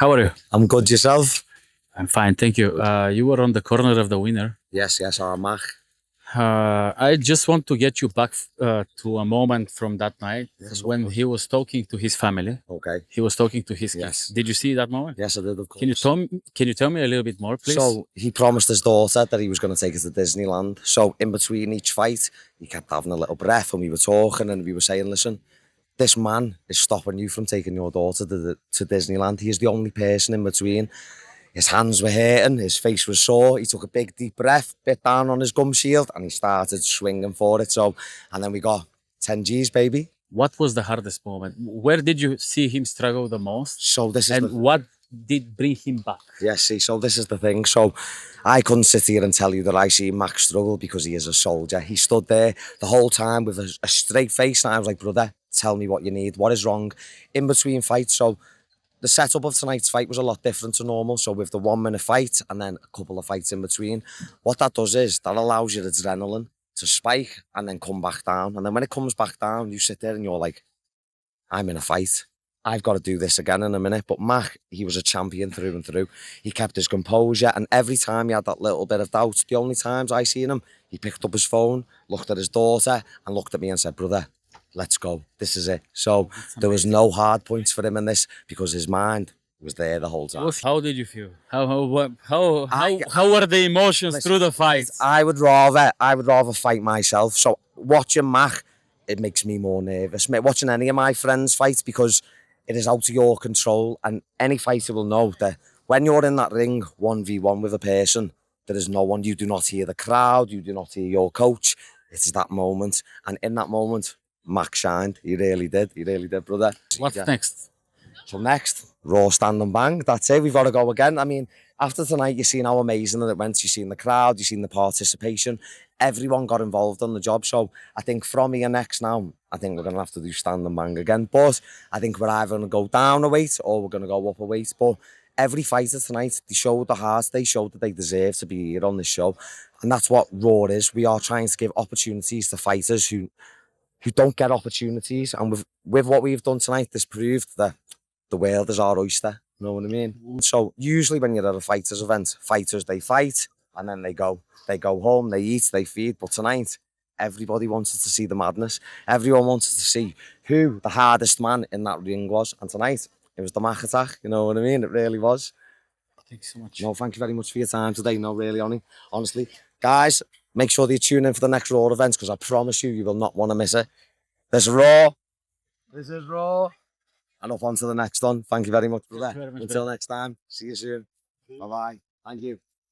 How are you? I'm good, yourself? I'm fine, thank you. You were on the corner of the winner. Yes, I'm Mac. I just want to get you back to a moment from that night Yes, when he was talking to his family. Okay. He was talking to his kids. Yes. Did you see that moment? Yes, I did, of course. Can you tell me a little bit more, please? So he promised his daughter that he was going to take us to Disneyland. So in between each fight, he kept having a little breath and we were talking and we were saying, listen, this man is stopping you from taking your daughter to Disneyland. He is the only person in between. His hands were hurting, his face was sore. He took a big deep breath, bit down on his gum shield, and he started swinging for it. So, and then we got 10 G's, baby. What was the hardest moment? Where did you see him struggle the most? So this is what did bring him back? Yes, see, so this is the thing. So I couldn't sit here and tell you that I see Max struggle because he is a soldier. He stood there the whole time with a straight face, and I was like, brother, tell me what you need. What is wrong? In between fights, so the setup of tonight's fight was a lot different to normal. So with the 1 minute fight and then a couple of fights in between, what that does is that allows your adrenaline to spike and then come back down. And then when it comes back down, you sit there and you're like, I'm in a fight. I've got to do this again in a minute. But Mac, he was a champion through and through. He kept his composure. And every time he had that little bit of doubt, the only times I seen him, he picked up his phone, looked at his daughter and looked at me and said, brother, let's go. This is it. So there was no hard points for him in this because his mind was there the whole time. How did you feel? How were the emotions through the fight? I would rather fight myself. So watching Mac, it makes me more nervous. Watching any of my friends fight because it is out of your control, and any fighter will know that when you're in that ring 1v1 with a person, there is no one. You do not hear the crowd. You do not hear your coach. It's that moment, and in that moment, Mac shined. He really did. He really did, brother. What's next? So next, Raw Stand and Bang. That's it. We've got to go again. I mean, after tonight, you've seen how amazing it went. You've seen the crowd. You've seen the participation. Everyone got involved on the job. So I think from here next now, I think we're going to have to do Stand and Bang again. But I think we're either going to go down a weight or we're going to go up a weight. But every fighter tonight, they showed the heart. They showed that they deserve to be here on this show. And that's what Raw is. We are trying to give opportunities to fighters who don't get opportunities. And with what we've done tonight, this proved that the world is our oyster. You know what I mean? So usually when you're at a fighters event, fighters, they fight and then they go home, they eat, they feed. But tonight, everybody wanted to see the madness. Everyone wanted to see who the hardest man in that ring was. And tonight, it was the Mac attack. You know what I mean? It really was. Thank you so much. No, thank you very much for your time today. No, really, honestly. Guys, make sure that you tune in for the next Raw events because I promise you, you will not want to miss it. This is Raw. This is Raw. And up on to the next one. Thank you very much, brother. Until next time. See you soon. Bye-bye. Thank you.